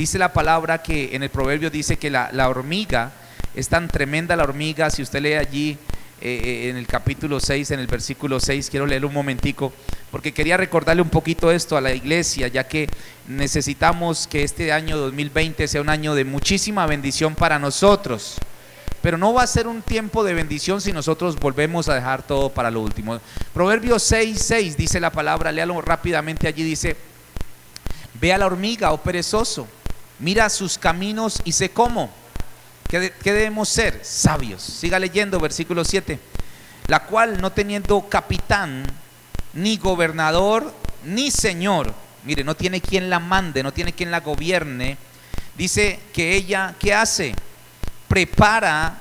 Dice la palabra que en el proverbio dice que la hormiga, es tan tremenda la hormiga. Si usted lee allí en el capítulo 6, en el versículo 6, quiero leer un momentico, porque quería recordarle un poquito esto a la iglesia, ya que necesitamos que este año 2020 sea un año de muchísima bendición para nosotros. Pero no va a ser un tiempo de bendición si nosotros volvemos a dejar todo para lo último. Proverbios 6:6 dice la palabra, léalo rápidamente allí, dice: ve a la hormiga, oh perezoso, mira sus caminos y sé cómo. ¿Qué debemos ser? Sabios. Siga leyendo, versículo 7. La cual, no teniendo capitán, ni gobernador, ni señor, mire, no tiene quien la mande, no tiene quien la gobierne, dice que ella, ¿qué hace? Prepara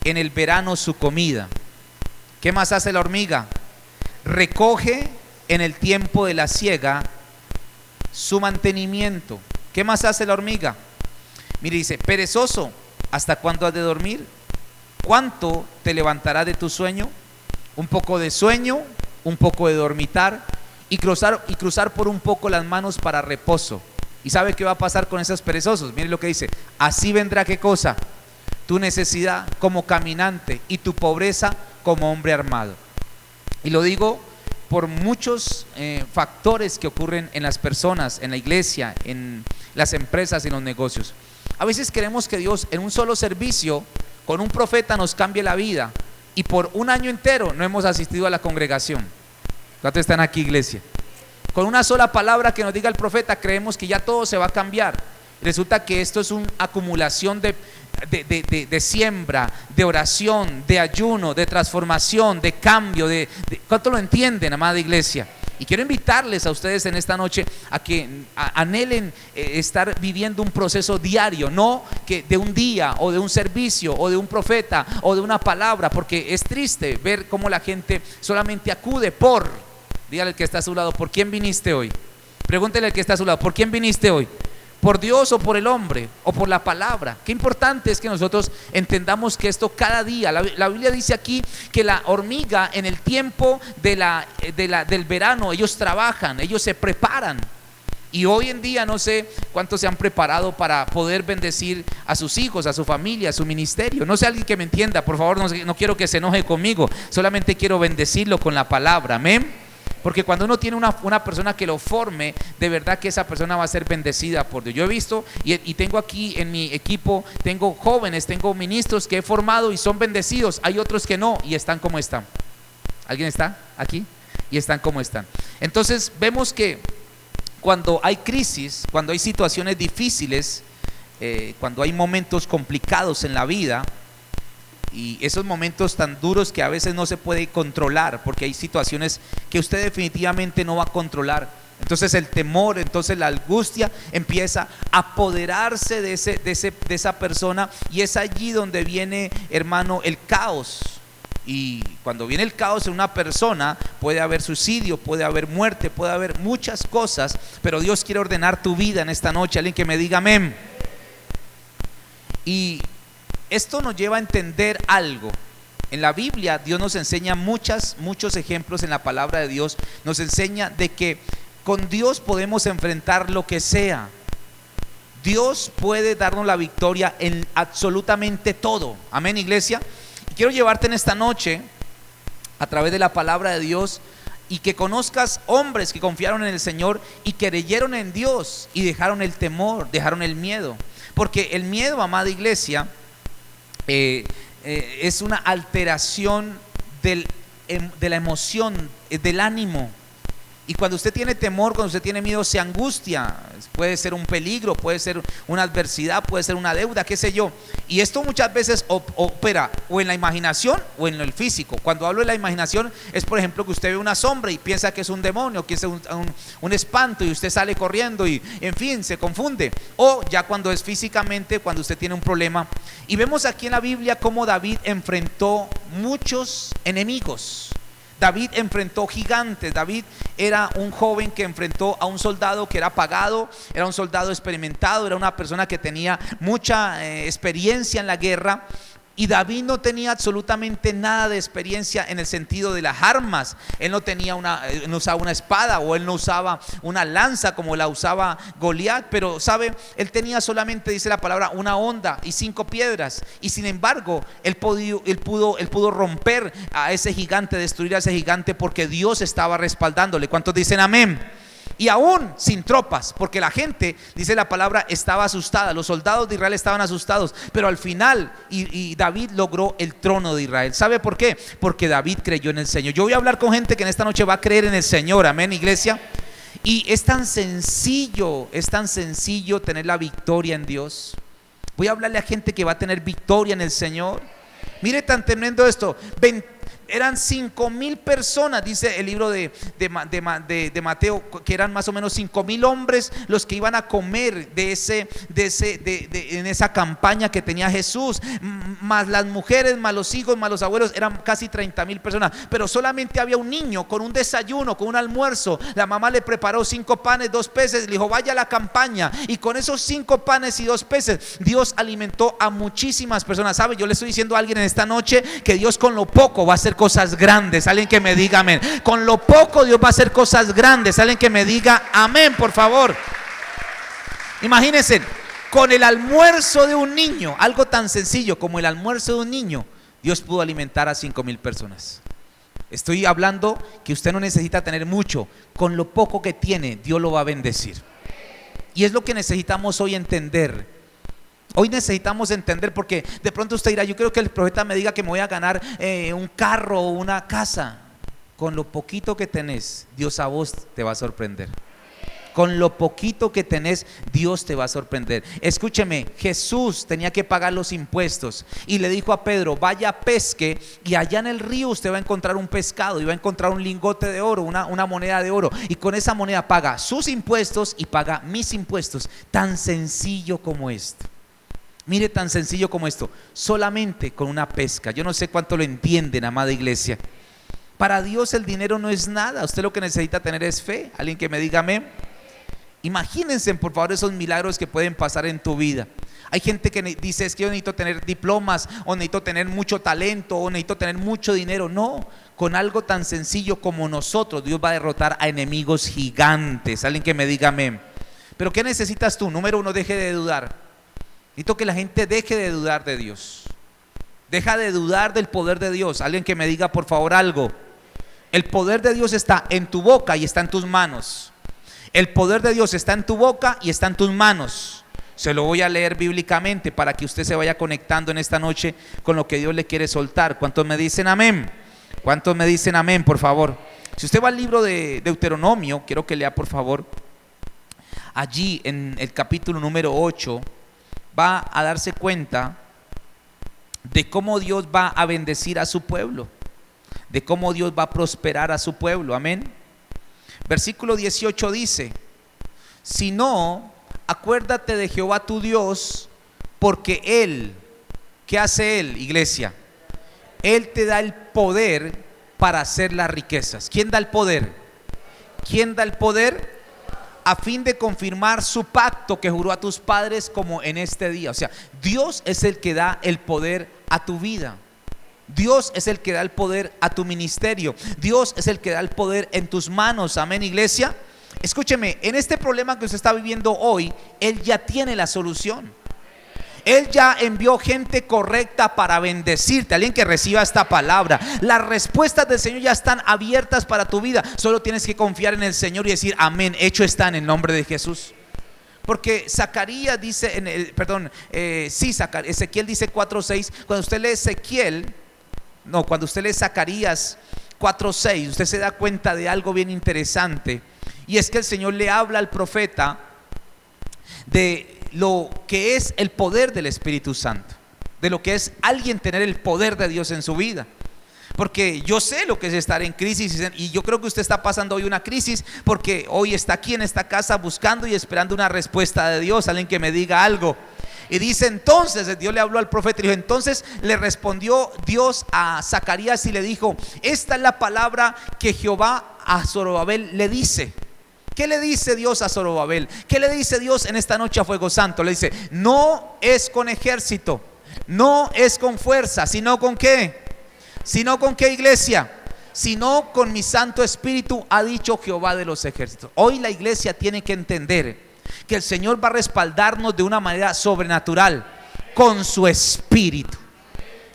en el verano su comida. ¿Qué más hace la hormiga? Recoge en el tiempo de la siega su mantenimiento. ¿Qué más hace la hormiga? Mire, dice: perezoso, ¿hasta cuándo has de dormir? ¿Cuánto te levantará de tu sueño? Un poco de sueño, un poco de dormitar y cruzar por un poco las manos para reposo. ¿Y sabe qué va a pasar con esos perezosos? Mire lo que dice: así vendrá, ¿qué cosa? Tu necesidad como caminante y tu pobreza como hombre armado. Y lo digo por muchos factores que ocurren en las personas, en la iglesia, en las empresas y en los negocios. A veces queremos que Dios en un solo servicio, con un profeta, nos cambie la vida, y por un año entero no hemos asistido a la congregación. ¿Cuántos están aquí, iglesia? Con una sola palabra que nos diga el profeta, creemos que ya todo se va a cambiar. Resulta que esto es una acumulación de siembra, de oración, de ayuno, de transformación, de cambio, ¿cuánto lo entienden, amada iglesia? Y quiero invitarles a ustedes en esta noche a que anhelen estar viviendo un proceso diario, no que de un día o de un servicio o de un profeta o de una palabra, porque es triste ver cómo la gente solamente acude dígale al que está a su lado: ¿por quién viniste hoy? Pregúntele al que está a su lado: ¿por quién viniste hoy? ¿Por Dios o por el hombre o por la palabra? Qué importante es que nosotros entendamos que esto cada día, la Biblia dice aquí que la hormiga en el tiempo del verano, ellos trabajan, ellos se preparan. Y hoy en día no sé cuántos se han preparado para poder bendecir a sus hijos, a su familia, a su ministerio. No sé, alguien que me entienda, por favor, no quiero que se enoje conmigo, solamente quiero bendecirlo con la palabra, amén. Porque cuando uno tiene una persona que lo forme, de verdad que esa persona va a ser bendecida por Dios. Yo he visto y tengo aquí en mi equipo, tengo jóvenes, tengo ministros que he formado y son bendecidos. Hay otros que no y están como están. ¿Alguien está aquí? Y están como están. Entonces vemos que cuando hay crisis, cuando hay situaciones difíciles, cuando hay momentos complicados en la vida, y esos momentos tan duros que a veces no se puede controlar, porque hay situaciones que usted definitivamente no va a controlar, entonces el temor, entonces la angustia empieza a apoderarse de esa persona, y es allí donde viene, hermano, el caos. Y cuando viene el caos en una persona, puede haber suicidio, puede haber muerte, puede haber muchas cosas, pero Dios quiere ordenar tu vida en esta noche. Alguien que me diga amén. Y esto nos lleva a entender algo. En la Biblia Dios nos enseña muchos ejemplos. En la palabra de Dios nos enseña de que con Dios podemos enfrentar lo que sea. Dios puede darnos la victoria en absolutamente todo. Amén, iglesia. Y quiero llevarte en esta noche a través de la palabra de Dios, y que conozcas hombres que confiaron en el Señor y creyeron en Dios y dejaron el temor, dejaron el miedo. Porque el miedo, amada iglesia, es una alteración de la emoción, del ánimo. Y cuando usted tiene temor, cuando usted tiene miedo, se angustia. Puede ser un peligro, puede ser una adversidad, puede ser una deuda, qué sé yo. Y esto muchas veces opera o en la imaginación o en el físico. Cuando hablo de la imaginación es, por ejemplo, que usted ve una sombra y piensa que es un demonio, que es un espanto, y usted sale corriendo y, en fin, se confunde. O ya cuando es físicamente, cuando usted tiene un problema. Y vemos aquí en la Biblia cómo David enfrentó muchos enemigos. David enfrentó gigantes. David era un joven que enfrentó a un soldado que era pagado, era un soldado experimentado, era una persona que tenía mucha experiencia en la guerra. Y David no tenía absolutamente nada de experiencia en el sentido de las armas. Él no usaba una espada, o él no usaba una lanza como la usaba Goliat. Pero sabe, él tenía solamente, dice la palabra, una honda y 5 piedras. Y sin embargo, él pudo romper a ese gigante, destruir a ese gigante, porque Dios estaba respaldándole. ¿Cuántos dicen amén? Y aún sin tropas, porque la gente, dice la palabra, estaba asustada. Los soldados de Israel estaban asustados, pero al final y David logró el trono de Israel. ¿Sabe por qué? Porque David creyó en el Señor. Yo voy a hablar con gente que en esta noche va a creer en el Señor. Amén, iglesia. Y es tan sencillo tener la victoria en Dios. Voy a hablarle a gente que va a tener victoria en el Señor. Mire tan tremendo esto. Eran 5,000 personas, dice el libro de Mateo, que eran más o menos 5,000 hombres los que iban a comer en esa campaña que tenía Jesús, más las mujeres, más los hijos, más los abuelos. Eran casi 30,000 personas, pero solamente había un niño con un desayuno, con un almuerzo. La mamá le preparó 5 panes, 2 peces, le dijo: vaya a la campaña, y con esos 5 panes y 2 peces Dios alimentó a muchísimas personas. ¿Sabe? Yo le estoy diciendo a alguien en esta noche que Dios con lo poco va a hacer cosas grandes. Alguien que me diga amén. Con lo poco Dios va a hacer cosas grandes. Alguien que me diga amén, por favor. Imagínense, con el almuerzo de un niño, algo tan sencillo como el almuerzo de un niño, Dios pudo alimentar a 5,000 personas. Estoy hablando que usted no necesita tener mucho. Con lo poco que tiene, Dios lo va a bendecir. Y es lo que necesitamos hoy entender. Hoy necesitamos entender, porque de pronto usted dirá: yo quiero que el profeta me diga que me voy a ganar un carro o una casa. Con lo poquito que tenés, Dios a vos te va a sorprender. Con lo poquito que tenés, Dios te va a sorprender. Escúcheme, Jesús tenía que pagar los impuestos y le dijo a Pedro: vaya, pesque, y allá en el río usted va a encontrar un pescado y va a encontrar un lingote de oro, una moneda de oro, y con esa moneda paga sus impuestos y paga mis impuestos. Tan sencillo como esto. Mire, tan sencillo como esto, solamente con una pesca. Yo no sé cuánto lo entienden, amada iglesia. Para Dios el dinero no es nada. Usted lo que necesita tener es fe. Alguien que me diga amén. Imagínense, por favor, esos milagros que pueden pasar en tu vida. Hay gente que dice: es que yo necesito tener diplomas, o necesito tener mucho talento, o necesito tener mucho dinero. No, con algo tan sencillo como nosotros, Dios va a derrotar a enemigos gigantes. Alguien que me diga amén. Pero ¿qué necesitas tú? Número 1, deje de dudar. Necesito que la gente deje de dudar de Dios. Deja de dudar del poder de Dios. Alguien que me diga, por favor, algo. El poder de Dios está en tu boca y está en tus manos. El poder de Dios está en tu boca y está en tus manos. Se lo voy a leer bíblicamente para que usted se vaya conectando en esta noche con lo que Dios le quiere soltar. ¿Cuántos me dicen amén? ¿Cuántos me dicen amén, por favor? Si usted va al libro de Deuteronomio, quiero que lea, por favor. Allí en el capítulo número 8 va a darse cuenta de cómo Dios va a bendecir a su pueblo, de cómo Dios va a prosperar a su pueblo. Amén. Versículo 18 dice: si no, acuérdate de Jehová tu Dios, porque Él, ¿qué hace Él, iglesia? Él te da el poder para hacer las riquezas. ¿Quién da el poder? ¿Quién da el poder? A fin de confirmar su pacto que juró a tus padres, como en este día. O sea, Dios es el que da el poder a tu vida. Dios es el que da el poder a tu ministerio. Dios es el que da el poder en tus manos. Amén, iglesia. Escúcheme, en este problema que usted está viviendo hoy, Él ya tiene la solución. Él ya envió gente correcta para bendecirte. Alguien que reciba esta palabra. Las respuestas del Señor ya están abiertas para tu vida. Solo tienes que confiar en el Señor y decir: amén, hecho está, en el nombre de Jesús. Porque Zacarías dice, Ezequiel dice 4:6. Cuando usted lee Zacarías 4:6, usted se da cuenta de algo bien interesante. Y es que el Señor le habla al profeta de lo que es el poder del Espíritu Santo, de lo que es alguien tener el poder de Dios en su vida. Porque yo sé lo que es estar en crisis, y yo creo que usted está pasando hoy una crisis porque hoy está aquí en esta casa buscando y esperando una respuesta de Dios. Alguien que me diga algo. Y dice: entonces Dios le habló al profeta y dijo: entonces le respondió Dios a Zacarías y le dijo: esta es la palabra que Jehová a Zorobabel le dice. ¿Qué le dice Dios a Zorobabel? ¿Qué le dice Dios en esta noche a Fuego Santo? Le dice: no es con ejército no es con fuerza, sino con ¿qué? Sino con ¿qué, iglesia? Sino con mi Santo Espíritu, ha dicho Jehová de los ejércitos. Hoy la iglesia tiene que entender que el Señor va a respaldarnos de una manera sobrenatural con su Espíritu.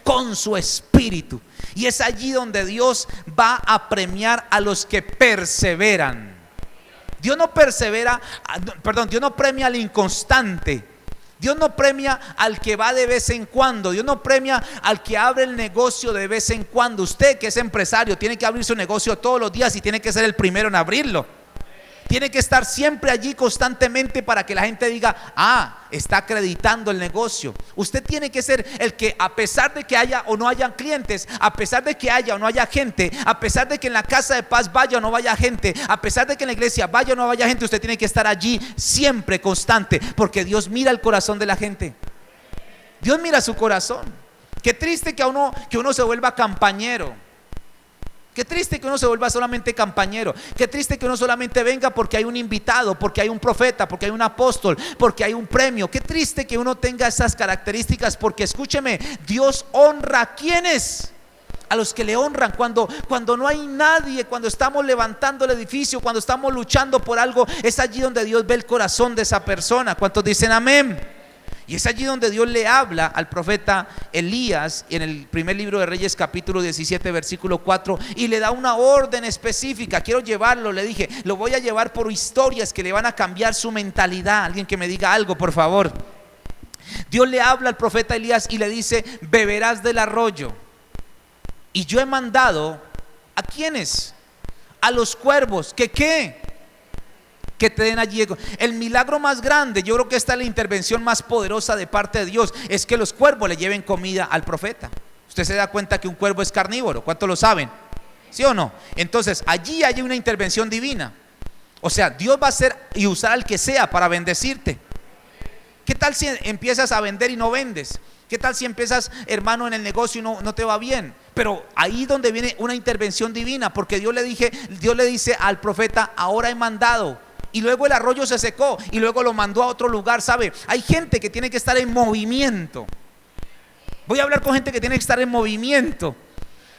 Con su Espíritu. Y es allí donde Dios va a premiar a los que perseveran. Dios no premia al inconstante. Dios no premia al que va de vez en cuando. Dios no premia al que abre el negocio de vez en cuando. Usted, que es empresario, tiene que abrir su negocio todos los días y tiene que ser el primero en abrirlo. Tiene que estar siempre allí constantemente para que la gente diga: ah, está acreditando el negocio. Usted tiene que ser el que, a pesar de que haya o no haya clientes, a pesar de que haya o no haya gente, a pesar de que en la casa de paz vaya o no vaya gente, a pesar de que en la iglesia vaya o no vaya gente, usted tiene que estar allí siempre constante, porque Dios mira el corazón de la gente. Dios mira su corazón. Qué triste que uno se vuelva campañero. Qué triste que uno se vuelva solamente campañero. Qué triste que uno solamente venga porque hay un invitado, porque hay un profeta, porque hay un apóstol, porque hay un premio. Qué triste que uno tenga esas características, porque escúcheme, Dios honra ¿a quiénes? A los que le honran. Cuando no hay nadie, cuando estamos levantando el edificio, cuando estamos luchando por algo, es allí donde Dios ve el corazón de esa persona. ¿Cuántos dicen amén? Y es allí donde Dios le habla al profeta Elías en el primer libro de Reyes, capítulo 17, versículo 4, y le da una orden específica. Quiero llevarlo, le dije, lo voy a llevar por historias que le van a cambiar su mentalidad. Alguien que me diga algo, por favor. Dios le habla al profeta Elías y le dice: beberás del arroyo. Y yo he mandado, ¿a quiénes? A los cuervos. ¿Que qué? Que te den allí. El milagro más grande, yo creo que esta es la intervención más poderosa de parte de Dios, es que los cuervos le lleven comida al profeta. Usted se da cuenta que un cuervo es carnívoro. ¿Cuántos lo saben? ¿Sí o no? Entonces allí hay una intervención divina. O sea, Dios va a hacer y usar al que sea para bendecirte. ¿Qué tal si empiezas a vender y no vendes? ¿Qué tal si empiezas, hermano, en el negocio y no te va bien? Pero ahí donde viene una intervención divina, porque Dios le dice al profeta: ahora he mandado. Y luego el arroyo se secó y luego lo mandó a otro lugar. ¿Sabe? Hay gente que tiene que estar en movimiento. Voy a hablar con gente que tiene que estar en movimiento,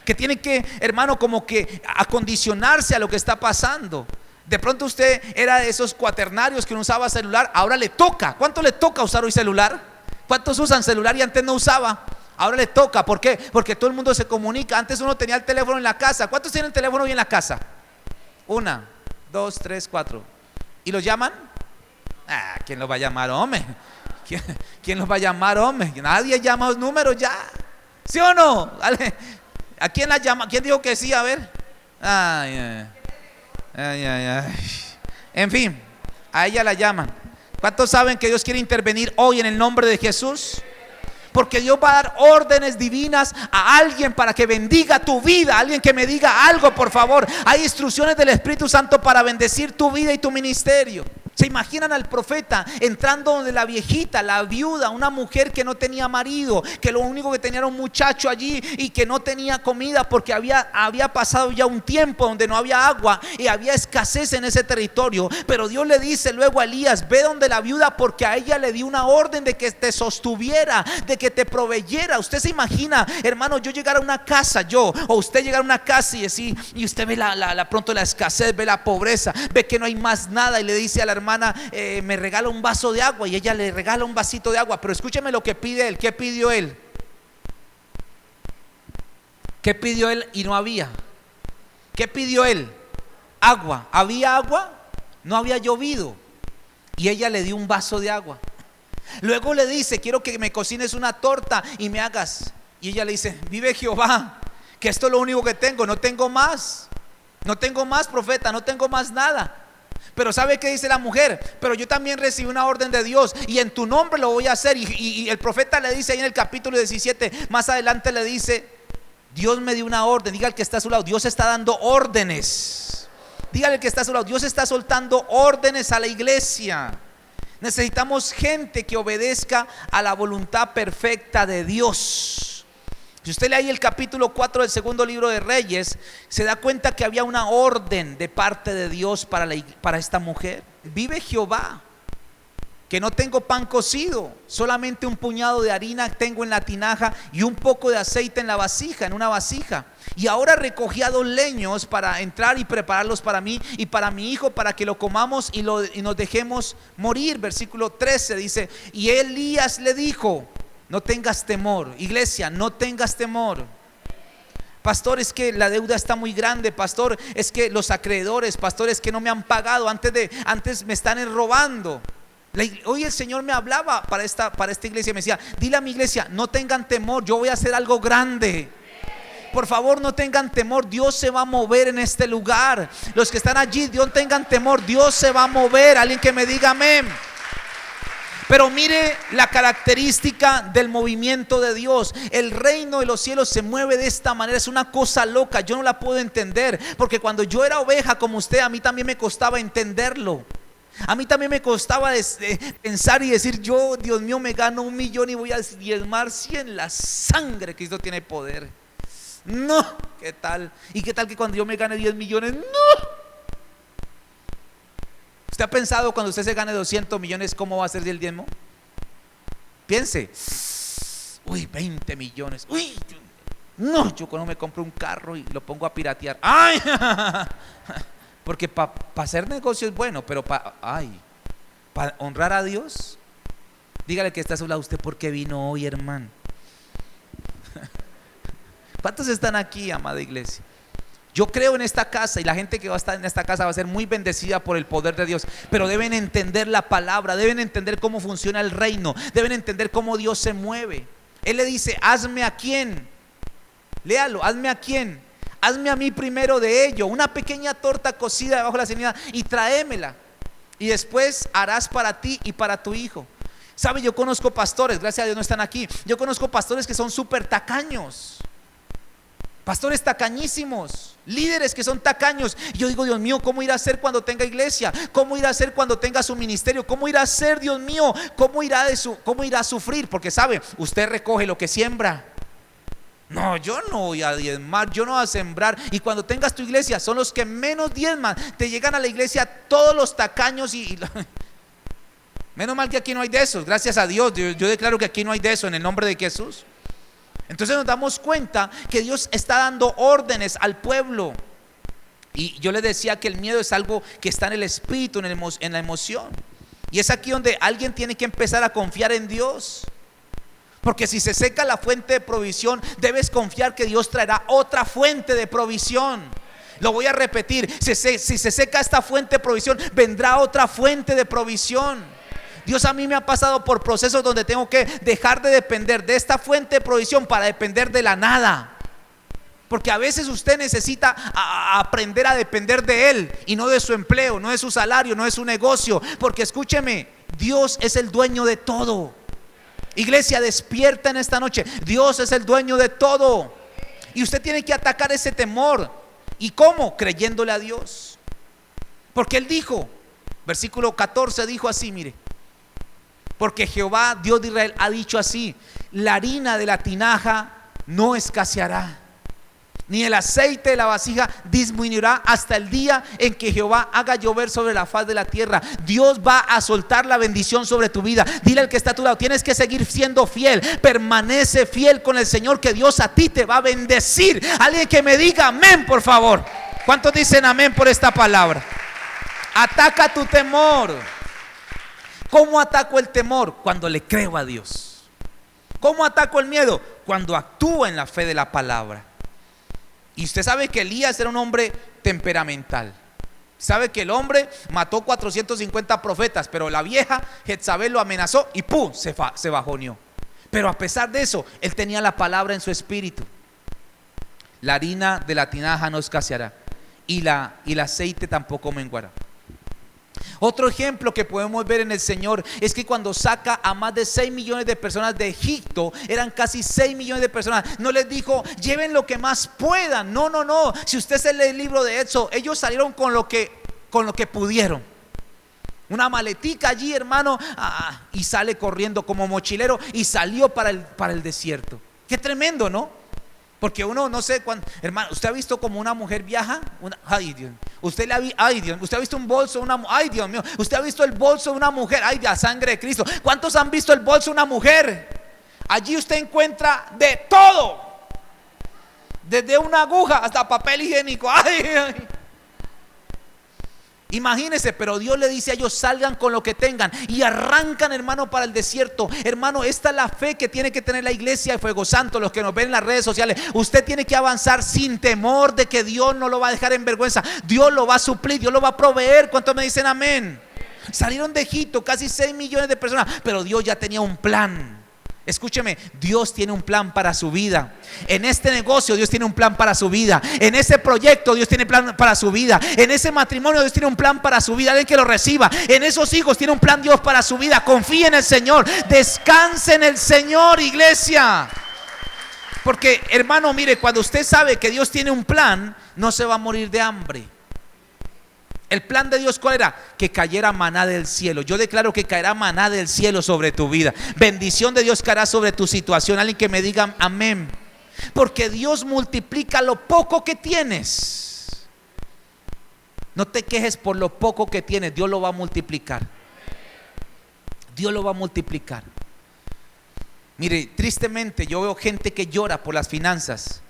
que tiene que, hermano, como que acondicionarse a lo que está pasando. De pronto usted era de esos cuaternarios que no usaba celular, ahora le toca. ¿Cuánto le toca usar hoy celular? ¿Cuántos usan celular y antes no usaba? Ahora le toca. ¿Por qué? Porque todo el mundo se comunica. Antes uno tenía el teléfono en la casa. ¿Cuántos tienen el teléfono hoy en la casa? 1, 2, 3, 4. ¿Y los llaman? ¿Quién los va a llamar, hombre? ¿Quién los va a llamar, hombre? Nadie llama los números ya. ¿Sí o no? ¿A quién la llama? ¿Quién dijo que sí? A ver. Ay. En fin, a ella la llaman. ¿Cuántos saben que Dios quiere intervenir hoy en el nombre de Jesús? Porque Dios va a dar órdenes divinas a alguien para que bendiga tu vida. Alguien que me diga algo, por favor. Hay instrucciones del Espíritu Santo para bendecir tu vida y tu ministerio. ¿Se imaginan al profeta entrando donde la viejita, la viuda, una mujer que no tenía marido, que lo único que tenía era un muchacho allí y que no tenía comida porque había pasado ya un tiempo donde no había agua y había escasez en ese territorio? Pero Dios le dice luego a Elías: ve donde la viuda, porque a ella le dio una orden de que te sostuviera, de que te proveyera. Usted se imagina, hermano, yo llegar a una casa, o usted llegar a una casa y usted ve pronto la escasez, ve la pobreza, ve que no hay más nada y le dice a la hermana: me regala un vaso de agua, y ella le regala un vasito de agua. Pero escúcheme lo que pide él. ¿Qué pidió él? ¿Qué pidió él y no había? ¿Qué pidió él? Agua. ¿Había agua? No había llovido. Y ella le dio un vaso de agua. Luego le dice: quiero que me cocines una torta y me hagas. Y ella le dice: vive Jehová, que esto es lo único que tengo, no tengo más. No tengo más, profeta, no tengo más nada. Pero ¿sabe qué dice la mujer? Pero yo también recibí una orden de Dios y en tu nombre lo voy a hacer. Y el profeta le dice ahí en el capítulo 17, más adelante le dice: Dios me dio una orden. Diga al que está a su lado: Dios está dando órdenes. Dígale al que está a su lado: Dios está soltando órdenes a la iglesia. Necesitamos gente que obedezca a la voluntad perfecta de Dios. Si usted lee ahí el capítulo 4 del segundo libro de Reyes, se da cuenta que había una orden de parte de Dios para esta mujer. Vive Jehová, que no tengo pan cocido, solamente un puñado de harina tengo en la tinaja y un poco de aceite en la vasija, en una vasija. Y ahora recogía 2 leños para entrar y prepararlos para mí y para mi hijo, para que lo comamos y nos dejemos morir. Versículo 13 dice: y Elías le dijo, no tengas temor. Iglesia, no tengas temor. Pastor, es que la deuda está muy grande. Pastor, es que los acreedores, pastor, es que no me han pagado, antes me están robando. Hoy el Señor me hablaba para esta iglesia y me decía: dile a mi iglesia, no tengan temor, yo voy a hacer algo grande. Por favor, no tengan temor, Dios se va a mover en este lugar. Los que están allí, no tengan temor, Dios se va a mover. Alguien que me diga amén. Pero mire la característica del movimiento de Dios. El reino de los cielos se mueve de esta manera. Es una cosa loca, yo no la puedo entender, porque cuando yo era oveja como usted, a mí también me costaba entenderlo. A mí también me costaba pensar y decir: yo, Dios mío, me gano 1 millón y voy a diezmar 100. La sangre de Cristo tiene poder. No, ¿qué tal? ¿Y qué tal que cuando yo me gane 10 millones? No. ¿Usted ha pensado cuando usted se gane 200 millones cómo va a ser el diezmo? Piense: uy, 20 millones. Uy, no, yo cuando me compro un carro y lo pongo a piratear. ¡Ay! Porque para hacer negocio es bueno, pero para honrar a Dios, dígale que está a su lado: ¿usted por qué vino hoy, hermano? ¿Cuántos están aquí, amada iglesia? Yo creo en esta casa, y la gente que va a estar en esta casa va a ser muy bendecida por el poder de Dios. Pero deben entender la palabra, deben entender cómo funciona el reino, deben entender cómo Dios se mueve. Él le dice: hazme a quién. Léalo: hazme a quién. Hazme a mí primero de ello, una pequeña torta cocida debajo de la ceniza, y tráemela, y después harás para ti y para tu hijo. ¿Sabe? Yo conozco pastores, gracias a Dios no están aquí. Yo conozco pastores que son súper tacaños, pastores tacañísimos, líderes que son tacaños. Y yo digo: Dios mío, ¿cómo irá a ser cuando tenga iglesia? ¿Cómo irá a ser cuando tenga su ministerio? ¿Cómo irá a ser, Dios mío? ¿Cómo irá a sufrir? Porque sabe, usted recoge lo que siembra. No, yo no voy a diezmar, yo no voy a sembrar. Y cuando tengas tu iglesia, son los que menos diezman. Te llegan a la iglesia todos los tacaños menos mal que aquí no hay de esos, gracias a Dios. Yo declaro que aquí no hay de eso en el nombre de Jesús. Entonces nos damos cuenta que Dios está dando órdenes al pueblo. Y yo les decía que el miedo es algo que está en el espíritu, en la emoción. Y es aquí donde alguien tiene que empezar a confiar en Dios. Porque si se seca la fuente de provisión, debes confiar que Dios traerá otra fuente de provisión. Lo voy a repetir: si se seca esta fuente de provisión, vendrá otra fuente de provisión. Dios a mí me ha pasado por procesos donde tengo que dejar de depender de esta fuente de provisión para depender de la nada. Porque a veces usted necesita aprender a depender de Él y no de su empleo, no de su salario, no de su negocio. Porque escúcheme, Dios es el dueño de todo. Iglesia, despierta en esta noche. Dios es el dueño de todo. Y usted tiene que atacar ese temor. ¿Y cómo? Creyéndole a Dios. Porque Él dijo, versículo 14 dijo así, mire: porque Jehová, Dios de Israel, ha dicho así: la harina de la tinaja no escaseará, ni el aceite de la vasija disminuirá hasta el día en que Jehová haga llover sobre la faz de la tierra. Dios va a soltar la bendición sobre tu vida. Dile al que está a tu lado: tienes que seguir siendo fiel. Permanece fiel con el Señor, que Dios a ti te va a bendecir. Alguien que me diga amén, por favor. ¿Cuántos dicen amén por esta palabra? Ataca tu temor. ¿Cómo ataco el temor? Cuando le creo a Dios. ¿Cómo ataco el miedo? Cuando actúo en la fe de la palabra. Y usted sabe que Elías era un hombre temperamental. Sabe que el hombre mató 450 profetas, pero la vieja Jezabel lo amenazó y ¡pum! Se bajoneó. Pero a pesar de eso, él tenía la palabra en su espíritu. La harina de la tinaja no escaseará, y el aceite tampoco menguará. Otro ejemplo que podemos ver en el Señor es que cuando saca a más de 6 millones de personas de Egipto, eran casi 6 millones de personas, no les dijo: lleven lo que más puedan. No. Si usted se lee el libro de Éxodo, ellos salieron con lo que pudieron. Una maletica allí, hermano, y sale corriendo como mochilero y salió para el desierto. Qué tremendo, ¿no? Porque uno no sé cuándo, hermano, ¿usted ha visto como una mujer viaja? Ay, Dios, Usted ay Dios, usted ha visto un bolso de una mujer, ay Dios mío, usted ha visto el bolso de una mujer, ay, la sangre de Cristo. ¿Cuántos han visto el bolso de una mujer? Allí usted encuentra de todo, desde una aguja hasta papel higiénico. Ay, ay. Imagínense, pero Dios le dice a ellos: salgan con lo que tengan, y arrancan, hermano, para el desierto. Hermano, esta es la fe que tiene que tener la iglesia de Fuego Santo. Los que nos ven en las redes sociales, usted tiene que avanzar sin temor de que Dios no lo va a dejar en vergüenza. Dios lo va a suplir, Dios lo va a proveer. ¿Cuántos me dicen amén? Salieron de Egipto casi 6 millones de personas, pero Dios ya tenía un plan. Escúcheme, Dios tiene un plan para su vida. En este negocio Dios tiene un plan para su vida. En ese proyecto Dios tiene un plan para su vida. En ese matrimonio Dios tiene un plan para su vida. Alguien que lo reciba. En esos hijos tiene un plan Dios para su vida. Confíe en el Señor. Descanse en el Señor, iglesia. Porque, hermano, mire, cuando usted sabe que Dios tiene un plan, no se va a morir de hambre. El plan de Dios, ¿cuál era? Que cayera maná del cielo. Yo declaro que caerá maná del cielo sobre tu vida. Bendición de Dios caerá sobre tu situación. Alguien que me diga amén. Porque Dios multiplica lo poco que tienes. No te quejes por lo poco que tienes. Dios lo va a multiplicar. Dios lo va a multiplicar. Mire, tristemente yo veo gente que llora por las finanzas.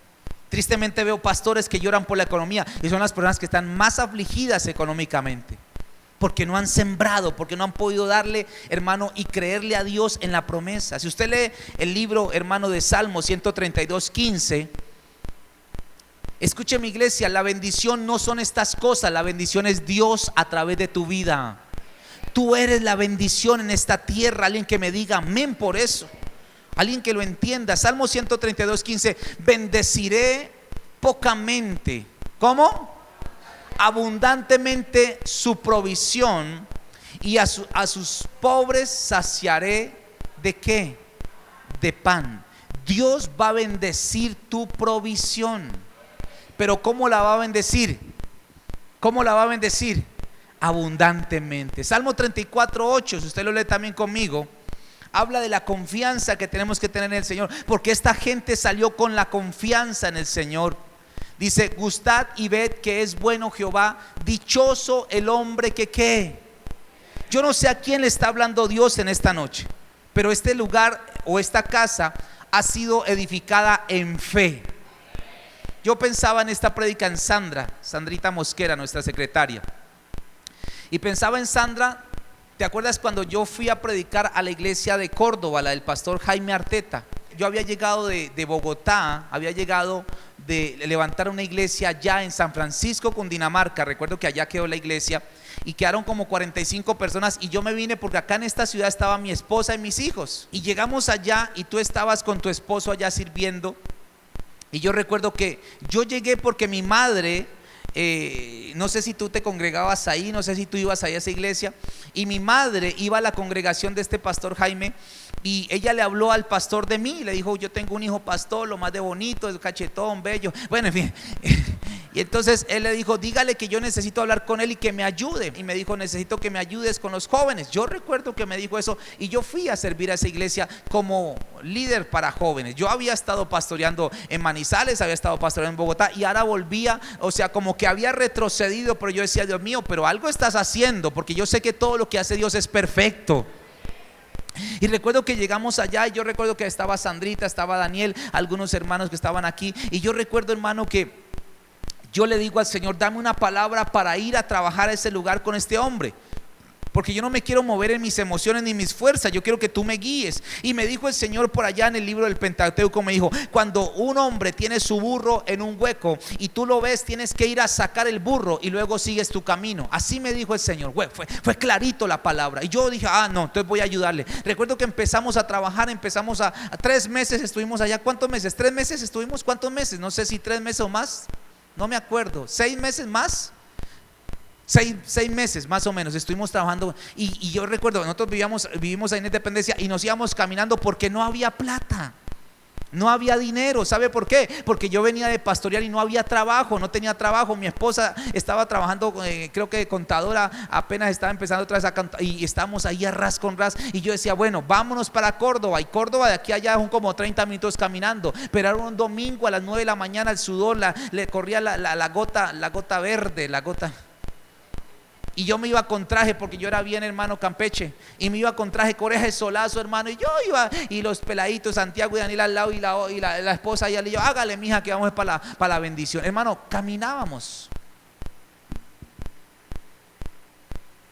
Tristemente veo pastores que lloran por la economía, y son las personas que están más afligidas económicamente, porque no han sembrado, porque no han podido darle, hermano, y creerle a Dios en la promesa. Si usted lee el libro, hermano, de Salmo 132:15, escuche, mi iglesia, la bendición no son estas cosas, la bendición es Dios a través de tu vida. Tú eres la bendición en esta tierra. Alguien que me diga amén por eso. Alguien que lo entienda. Salmo 132:15. Bendeciré pocamente. ¿Cómo? Abundantemente su provisión, y a sus pobres saciaré. ¿De qué? De pan. Dios va a bendecir tu provisión. Pero ¿cómo la va a bendecir? ¿Cómo la va a bendecir? Abundantemente. Salmo 34:8, si usted lo lee también conmigo, habla de la confianza que tenemos que tener en el Señor, porque esta gente salió con la confianza en el Señor. Dice: gustad y ved que es bueno Jehová, dichoso el hombre que ¿qué? Yo no sé a quién le está hablando Dios en esta noche, pero este lugar o esta casa ha sido edificada en fe. Yo pensaba en esta prédica en Sandrita Mosquera, nuestra secretaria, y pensaba en Sandra. ¿Te acuerdas cuando yo fui a predicar a la iglesia de Córdoba, la del pastor Jaime Arteta? Yo había llegado de Bogotá, había llegado de levantar una iglesia allá en San Francisco, Cundinamarca. Recuerdo que allá quedó la iglesia y quedaron como 45 personas, y yo me vine porque acá en esta ciudad estaba mi esposa y mis hijos, y llegamos allá y tú estabas con tu esposo allá sirviendo. Y yo recuerdo que yo llegué porque mi madre, no sé si tú te congregabas ahí, no sé si tú ibas ahí a esa iglesia, y mi madre iba a la congregación de este pastor Jaime, y ella le habló al pastor de mí, le dijo: yo tengo un hijo pastor, lo más de bonito, es cachetón, bello, bueno, en fin. Y entonces él le dijo: dígale que yo necesito hablar con él y que me ayude. Y me dijo: necesito que me ayudes con los jóvenes. Yo recuerdo que me dijo eso, y yo fui a servir a esa iglesia como líder para jóvenes. Yo había estado pastoreando en Manizales, había estado pastoreando en Bogotá, y ahora volvía, o sea, como que había retrocedido. Pero yo decía: Dios mío, pero algo estás haciendo, porque yo sé que todo lo que hace Dios es perfecto. Y recuerdo que llegamos allá, y yo recuerdo que estaba Sandrita, estaba Daniel, algunos hermanos que estaban aquí, y yo recuerdo, hermano, que yo le digo al Señor: dame una palabra para ir a trabajar a ese lugar con este hombre, porque yo no me quiero mover en mis emociones ni mis fuerzas, yo quiero que tú me guíes. Y me dijo el Señor por allá en el libro del Pentateuco, me dijo: cuando un hombre tiene su burro en un hueco y tú lo ves, tienes que ir a sacar el burro y luego sigues tu camino. Así me dijo el Señor. Fue clarito la palabra, y yo dije: no, entonces voy a ayudarle. Recuerdo que empezamos a trabajar, empezamos a 3 meses estuvimos allá. ¿Cuántos meses? 3 meses estuvimos. ¿Cuántos meses? No sé si 3 meses o más, no me acuerdo. 6 meses más. 6 meses más o menos estuvimos trabajando, y yo recuerdo, nosotros vivimos ahí en Independencia, y nos íbamos caminando porque no había plata. No había dinero. ¿Sabe por qué? Porque yo venía de pastorear y no había trabajo, no tenía trabajo. Mi esposa estaba trabajando, creo que de contadora, apenas estaba empezando otra vez a cantar, y estábamos ahí a ras con ras. Y yo decía, bueno, vámonos para Córdoba. Y Córdoba de aquí a allá son como 30 minutos caminando. Pero era un domingo a las 9 de la mañana, el sudor le corría la gota verde, la gota. Y yo me iba con traje porque yo era bien hermano Campeche. Y me iba con traje, coreja de solazo, hermano. Y yo iba, y los peladitos, Santiago y Daniel al lado, y la esposa allá le dijo, hágale mija que vamos para la bendición. Hermano, caminábamos.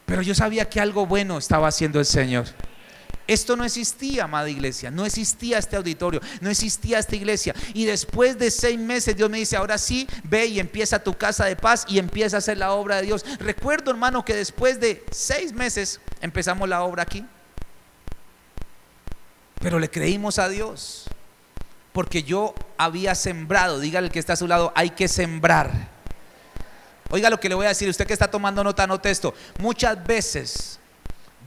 Pero yo sabía que algo bueno estaba haciendo el Señor. Esto no existía, amada iglesia, no existía este auditorio, no existía esta iglesia. Y después de 6 meses Dios me dice, ahora sí, ve y empieza tu casa de paz y empieza a hacer la obra de Dios. Recuerdo, hermano, que después de 6 meses empezamos la obra aquí. Pero le creímos a Dios, porque yo había sembrado. Dígale al que está a su lado, hay que sembrar. Oiga lo que le voy a decir, usted que está tomando nota, anote esto. Muchas veces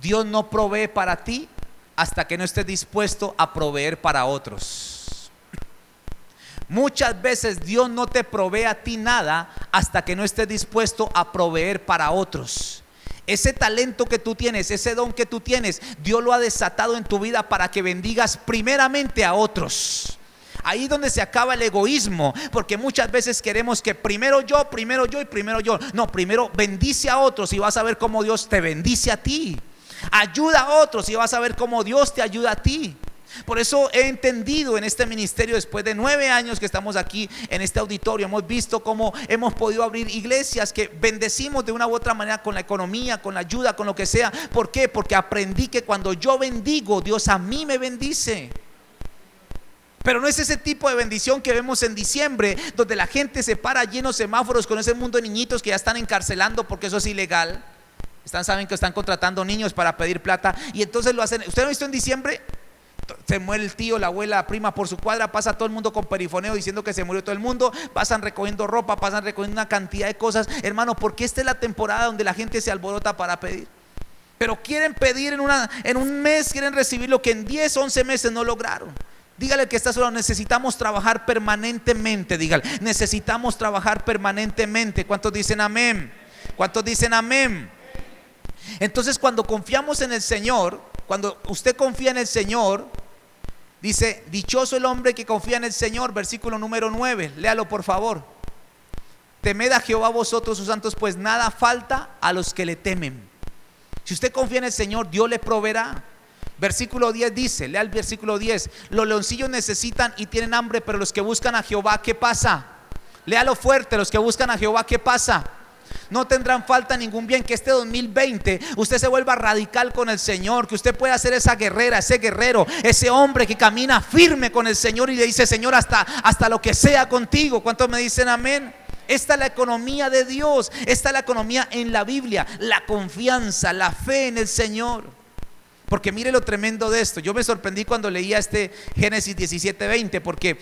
Dios no provee para ti hasta que no estés dispuesto a proveer para otros. Muchas veces Dios no te provee a ti nada hasta que no estés dispuesto a proveer para otros. Ese talento que tú tienes, ese don que tú tienes, Dios lo ha desatado en tu vida para que bendigas primeramente a otros. Ahí es donde se acaba el egoísmo, porque muchas veces queremos que primero yo y primero yo. No, primero bendice a otros y vas a ver cómo Dios te bendice a ti. Ayuda a otros y vas a ver cómo Dios te ayuda a ti. Por eso he entendido en este ministerio, después de 9 años que estamos aquí en este auditorio, hemos visto cómo hemos podido abrir iglesias que bendecimos de una u otra manera, con la economía, con la ayuda, con lo que sea. ¿Por qué? Porque aprendí que cuando yo bendigo, Dios a mí me bendice. Pero no es ese tipo de bendición que vemos en diciembre, donde la gente se para llenos semáforos con ese mundo de niñitos que ya están encarcelando porque eso es ilegal. Saben que están contratando niños para pedir plata y entonces lo hacen. ¿Usted no ha visto en diciembre? Se muere el tío, la abuela, la prima por su cuadra, pasa todo el mundo con perifoneo diciendo que se murió todo el mundo, pasan recogiendo ropa, pasan recogiendo una cantidad de cosas. Hermano, porque esta es la temporada donde la gente se alborota para pedir. Pero quieren pedir en un mes, quieren recibir lo que en 10, 11 meses no lograron. Dígale que está solo, necesitamos trabajar permanentemente. Dígale, necesitamos trabajar permanentemente. ¿Cuántos dicen amén? ¿Cuántos dicen amén? Entonces, cuando confiamos en el Señor, cuando usted confía en el Señor, dice, dichoso el hombre que confía en el Señor, versículo número 9, léalo por favor. Temed a Jehová vosotros sus santos, pues nada falta a los que le temen. Si usted confía en el Señor, Dios le proveerá. Versículo 10 dice, lea el versículo 10, los leoncillos necesitan y tienen hambre, pero los que buscan a Jehová, ¿qué pasa? Léalo fuerte, los que buscan a Jehová, ¿qué pasa? No tendrán falta ningún bien. Que este 2020 usted se vuelva radical con el Señor, que usted pueda ser esa guerrera, ese guerrero, ese hombre que camina firme con el Señor y le dice, Señor, hasta lo que sea contigo. ¿Cuántos me dicen amén? Esta es la economía de Dios, esta es la economía en la Biblia, la confianza, la fe en el Señor. Porque mire lo tremendo de esto. Yo me sorprendí cuando leía este Génesis 17:20, porque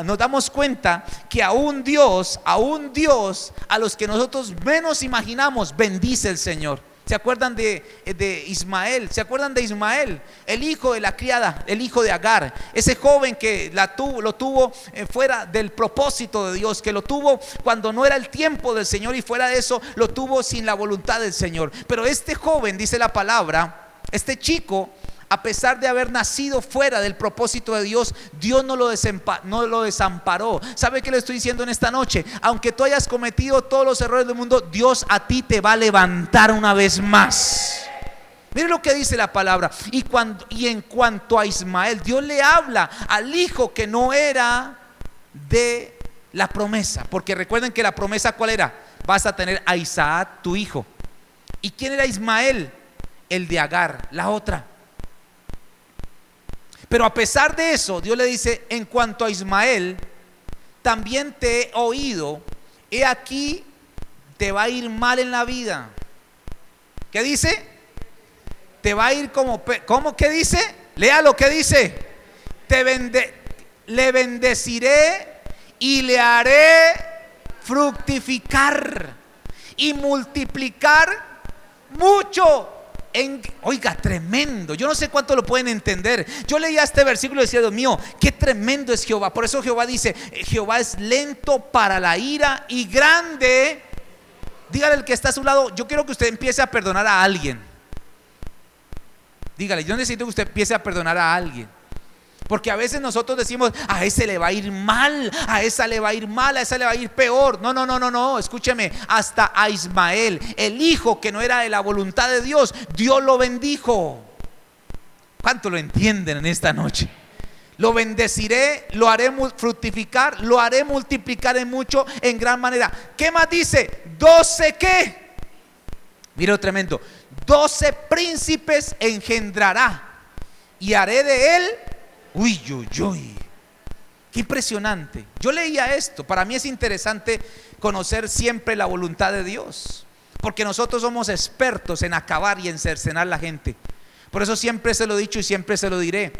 nos damos cuenta que aún Dios, a los que nosotros menos imaginamos, bendice el Señor. ¿Se acuerdan de Ismael? ¿Se acuerdan de Ismael? El hijo de la criada, el hijo de Agar. Ese joven que lo tuvo fuera del propósito de Dios, que lo tuvo cuando no era el tiempo del Señor, y fuera de eso lo tuvo sin la voluntad del Señor. Pero este joven, dice la palabra, este chico, a pesar de haber nacido fuera del propósito de Dios, Dios no lo desamparó. ¿Sabe qué le estoy diciendo en esta noche? Aunque tú hayas cometido todos los errores del mundo, Dios a ti te va a levantar una vez más. Mire lo que dice la palabra. Y en cuanto a Ismael, Dios le habla al hijo que no era de la promesa. Porque recuerden que la promesa, ¿cuál era? Vas a tener a Isaac, tu hijo. ¿Y quién era Ismael? El de Agar, la otra. Pero a pesar de eso, Dios le dice, en cuanto a Ismael, también te he oído, he aquí, te va a ir mal en la vida. ¿Qué dice? Te va a ir como, ¿cómo? ¿Qué dice? Lea lo que dice. Le bendeciré y le haré fructificar y multiplicar mucho. Oiga, tremendo. Yo no sé cuánto lo pueden entender. Yo leía este versículo y decía, Dios mío, qué tremendo es Jehová. Por eso Jehová dice, Jehová es lento para la ira y grande. Dígale al que está a su lado, yo quiero que usted empiece a perdonar a alguien. Dígale, yo necesito que usted empiece a perdonar a alguien. Porque a veces nosotros decimos, a ese le va a ir mal, a esa le va a ir mal, a esa le va a ir peor. No, escúcheme, hasta a Ismael, el hijo que no era de la voluntad de Dios, Dios lo bendijo. ¿Cuánto lo entienden en esta noche? Lo bendeciré, lo haré fructificar, lo haré multiplicar en mucho, en gran manera. ¿Qué más dice? 12 ¿qué? Mira lo tremendo. 12 príncipes engendrará y haré de él. Uy, qué impresionante. Yo leía esto. Para mí es interesante conocer siempre la voluntad de Dios, porque nosotros somos expertos en acabar y en cercenar la gente. Por eso siempre se lo he dicho y siempre se lo diré.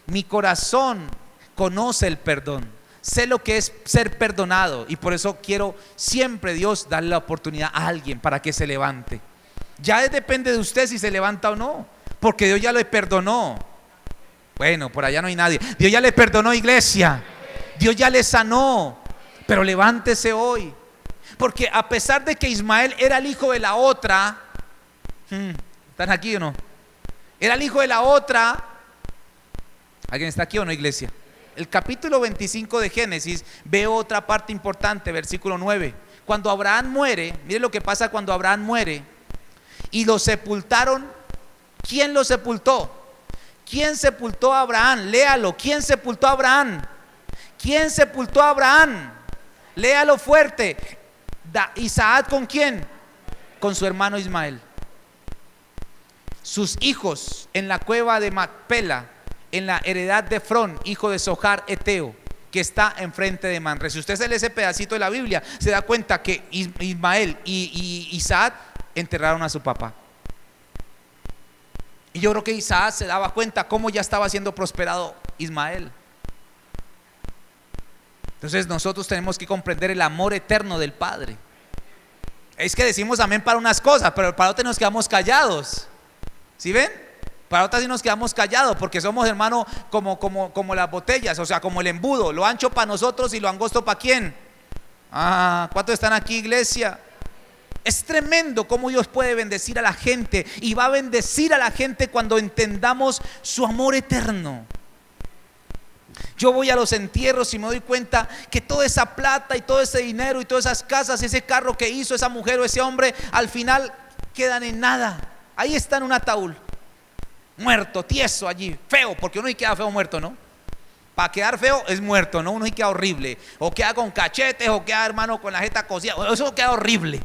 Mi corazón conoce el perdón, sé lo que es ser perdonado, y por eso quiero siempre, Dios, darle la oportunidad a alguien para que se levante. Ya depende de usted si se levanta o no, porque Dios ya le perdonó. Bueno, por allá no hay nadie. Dios ya le perdonó, iglesia. Dios ya le sanó. Pero levántese hoy, porque a pesar de que Ismael era el hijo de la otra, ¿están aquí o no? Era el hijo de la otra. ¿Alguien está aquí o no, iglesia? El capítulo 25 de Génesis, veo otra parte importante, versículo 9. Cuando Abraham muere, mire lo que pasa cuando Abraham muere. Y lo sepultaron. ¿Quién lo sepultó? ¿Quién sepultó a Abraham? Léalo. ¿Quién sepultó a Abraham? ¿Quién sepultó a Abraham? Léalo fuerte. ¿Isaac con quién? Con su hermano Ismael. Sus hijos en la cueva de Macpela, en la heredad de Efrón, hijo de Zohar Eteo, que está enfrente de Manre. Si usted se lee ese pedacito de la Biblia, se da cuenta que Ismael y Isaac enterraron a su papá. Y yo creo que Isaac se daba cuenta cómo ya estaba siendo prosperado Ismael. Entonces nosotros tenemos que comprender el amor eterno del Padre. Es que decimos amén para unas cosas, pero para otras nos quedamos callados. ¿Sí ven? Para otras sí nos quedamos callados, porque somos, hermano, como las botellas, o sea, como el embudo, lo ancho para nosotros y lo angosto para quién. ¿Cuántos están aquí, iglesia? Es tremendo cómo Dios puede bendecir a la gente, y va a bendecir a la gente cuando entendamos su amor eterno. Yo voy a los entierros y me doy cuenta que toda esa plata y todo ese dinero y todas esas casas, ese carro que hizo esa mujer o ese hombre, al final quedan en nada. Ahí está en un ataúd, muerto, tieso allí, feo, porque uno y queda feo muerto, ¿no? Para quedar feo es muerto, ¿no? Uno y queda horrible, o queda con cachetes, o queda, hermano, con la jeta cosida, eso queda horrible.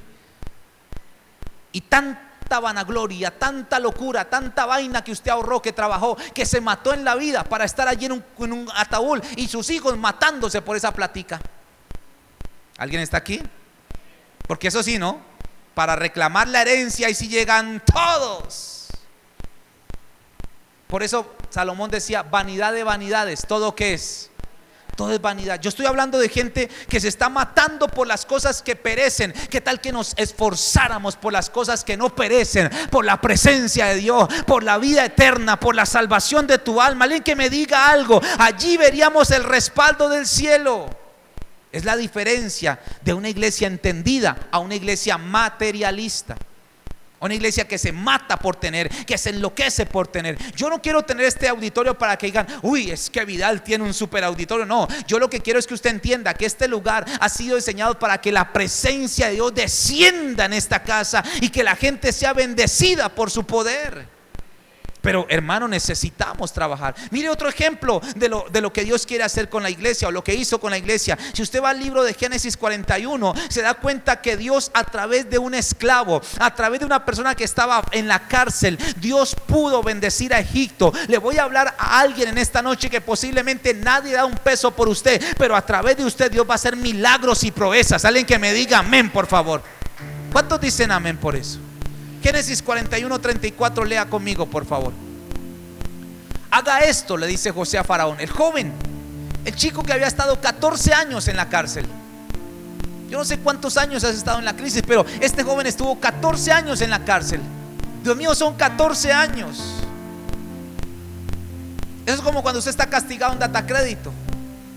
Y tanta vanagloria, tanta locura, tanta vaina que usted ahorró, que trabajó, que se mató en la vida para estar allí en un ataúd, y sus hijos matándose por esa platica. ¿Alguien está aquí? Porque eso sí, ¿no? Para reclamar la herencia, y si llegan todos. Por eso Salomón decía, vanidad de vanidades, ¿todo qué es? Todo es vanidad. Yo estoy hablando de gente que se está matando por las cosas que perecen. ¿Qué tal que nos esforzáramos por las cosas que no perecen? Por la presencia de Dios, por la vida eterna, por la salvación de tu alma. Alguien que me diga algo. Allí veríamos el respaldo del cielo. Es la diferencia de una iglesia entendida a una iglesia materialista. Una iglesia que se mata por tener, que se enloquece por tener. Yo no quiero tener este auditorio para que digan, uy, es que Vidal tiene un super auditorio. No, yo lo que quiero es que usted entienda que este lugar ha sido diseñado para que la presencia de Dios descienda en esta casa y que la gente sea bendecida por su poder. Pero, hermano, necesitamos trabajar. Mire otro ejemplo de lo que Dios quiere hacer con la iglesia, o lo que hizo con la iglesia. Si usted va al libro de Génesis 41, se da cuenta que Dios, a través de un esclavo, a través de una persona que estaba en la cárcel, Dios pudo bendecir a Egipto. Le voy a hablar a alguien en esta noche que posiblemente nadie da un peso por usted, pero a través de usted Dios va a hacer milagros y proezas. Alguien que me diga amén, por favor. ¿Cuántos dicen amén por eso? Génesis 41:34, lea conmigo, por favor. Haga esto, le dice José a Faraón. El joven, el chico que había estado 14 años en la cárcel. Yo no sé cuántos años has estado en la crisis, pero este joven estuvo 14 años en la cárcel. Dios mío, son 14 años. Eso es como cuando usted está castigado en Datacrédito,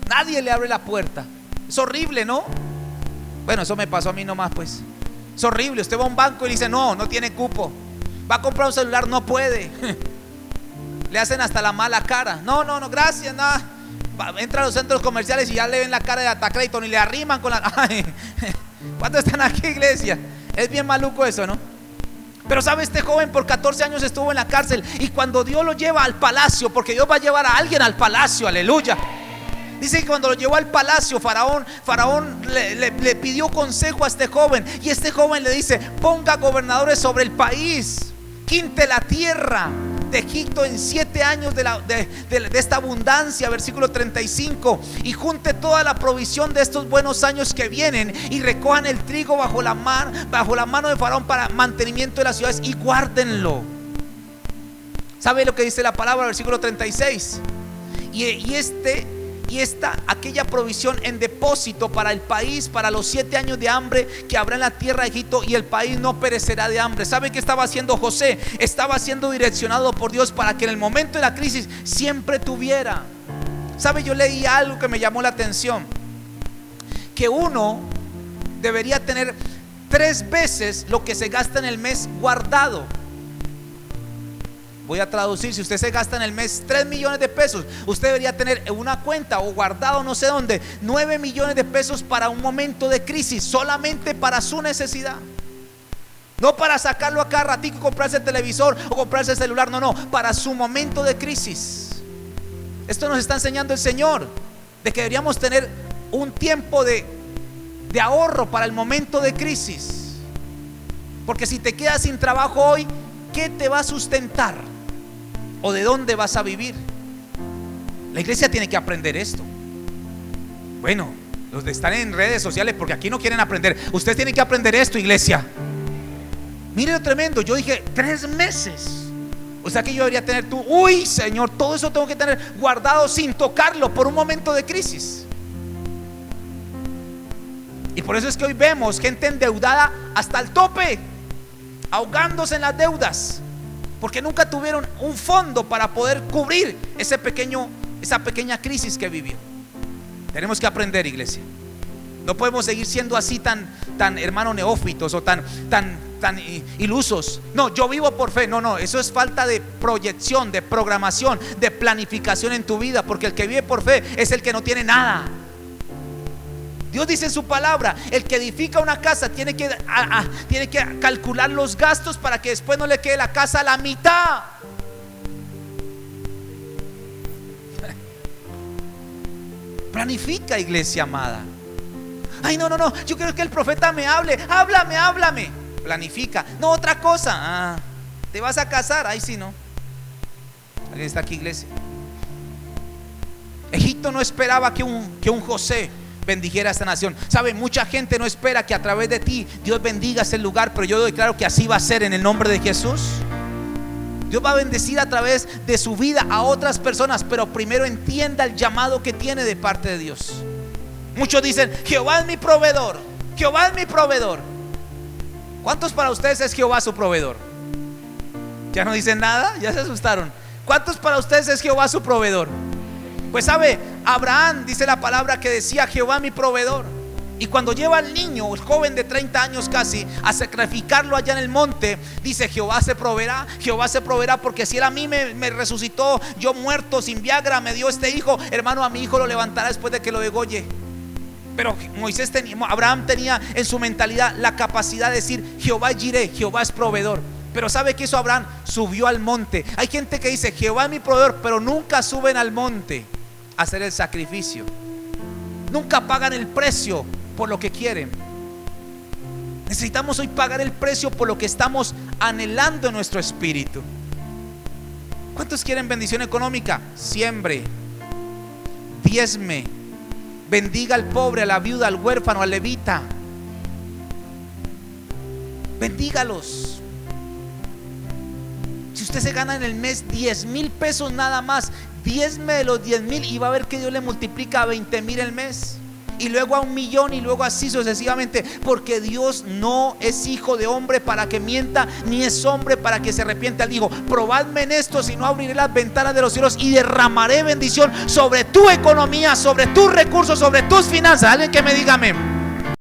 nadie le abre la puerta. Es horrible, ¿no? Bueno, eso me pasó a mí nomás, pues. Es horrible. Usted va a un banco y dice: no, no tiene cupo. Va a comprar un celular, no puede. Le hacen hasta la mala cara. No, gracias, nada. Entra a los centros comerciales y ya le ven la cara de Datacrédito, ni le arriman con la... Ay, ¿cuántos están aquí, iglesia? Es bien maluco eso, ¿no? Pero sabe, este joven por 14 años estuvo en la cárcel, y cuando Dios lo lleva al palacio, porque Dios va a llevar a alguien al palacio, aleluya. Dice que cuando lo llevó al palacio, Faraón le pidió consejo a este joven, y este joven le dice: ponga gobernadores sobre el país, quinte la tierra de Egipto en 7 años de esta abundancia, versículo 35, y junte toda la provisión de estos buenos años que vienen, y recojan el trigo bajo la mano de Faraón para mantenimiento de las ciudades, y guárdenlo. ¿Sabe lo que dice la palabra? Versículo 36. Y aquella provisión en depósito para el país, para los 7 años de hambre que habrá en la tierra de Egipto, y el país no perecerá de hambre. ¿Sabe qué estaba haciendo José? Estaba siendo direccionado por Dios para que en el momento de la crisis siempre tuviera. ¿Sabe? Yo leí algo que me llamó la atención, que uno debería tener 3 veces lo que se gasta en el mes guardado. Voy a traducir: si usted se gasta en el mes 3 millones de pesos, usted debería tener en una cuenta o guardado no sé dónde 9 millones de pesos para un momento de crisis, solamente para su necesidad. No para sacarlo a cada ratito y comprarse el televisor o comprarse el celular, no, para su momento de crisis. Esto nos está enseñando el Señor, de que deberíamos tener un tiempo de ahorro para el momento de crisis. Porque si te quedas sin trabajo hoy, ¿qué te va a sustentar? ¿O de dónde vas a vivir? La iglesia tiene que aprender esto. Bueno, los de estar en redes sociales, porque aquí no quieren aprender. Ustedes tienen que aprender esto, iglesia. Mire lo tremendo. Yo dije 3 meses. O sea que yo debería tener uy, Señor, todo eso tengo que tener guardado sin tocarlo por un momento de crisis. Y por eso es que hoy vemos gente endeudada hasta el tope, ahogándose en las deudas, porque nunca tuvieron un fondo para poder cubrir esa pequeña crisis que vivieron. Tenemos que aprender, iglesia. No podemos seguir siendo así tan hermanos neófitos o tan ilusos. No, yo vivo por fe. No, eso es falta de proyección, de programación, de planificación en tu vida, porque el que vive por fe es el que no tiene nada. Dios dice en su palabra: el que edifica una casa tiene que calcular los gastos para que después no le quede la casa a la mitad. Planifica, iglesia amada. Ay, no, yo quiero que el profeta me hable. Háblame. Planifica. No, otra cosa. ¿Te vas a casar? Ay, sí, no. ¿Alguien está aquí, iglesia? Egipto no esperaba que un José bendijera a esta nación. Sabe, mucha gente no espera que a través de ti Dios bendiga ese lugar, pero yo doy claro que así va a ser en el nombre de Jesús. Dios va a bendecir a través de su vida a otras personas, pero primero entienda el llamado que tiene de parte de Dios. Muchos dicen: Jehová es mi proveedor, Jehová es mi proveedor. ¿Cuántos para ustedes es Jehová su proveedor? ¿Ya no dicen nada? ¿Ya se asustaron? ¿Cuántos para ustedes es Jehová su proveedor? Pues sabe, Abraham dice la palabra que decía: Jehová mi proveedor. Y cuando lleva al niño, el joven de 30 años casi, a sacrificarlo allá en el monte, dice: Jehová se proveerá, porque si él a mí me resucitó, yo muerto sin Viagra, me dio este hijo, hermano, a mi hijo lo levantará después de que lo degolle. Pero Abraham tenía en su mentalidad la capacidad de decir: Jehová es Jireh, Jehová es proveedor. Pero ¿sabe qué hizo Abraham? Subió al monte. Hay gente que dice: Jehová es mi proveedor, pero nunca suben al monte a hacer el sacrificio. Nunca pagan el precio por lo que quieren. Necesitamos hoy pagar el precio por lo que estamos anhelando en nuestro espíritu. ¿Cuántos quieren bendición económica? Siembre, diezme, bendiga al pobre, a la viuda, al huérfano, al levita. Bendígalos. Si usted se gana en el mes 10,000 pesos nada más, diezme de los 10,000 y va a ver que Dios le multiplica a 20,000 el mes. y luego a 1.000.000 y luego así sucesivamente, porque Dios no es hijo de hombre para que mienta, ni es hombre para que se arrepienta. Él dijo: probadme en esto, si no abriré las ventanas de los cielos y derramaré bendición sobre tu economía, sobre tus recursos, sobre tus finanzas. Alguien que me diga amén.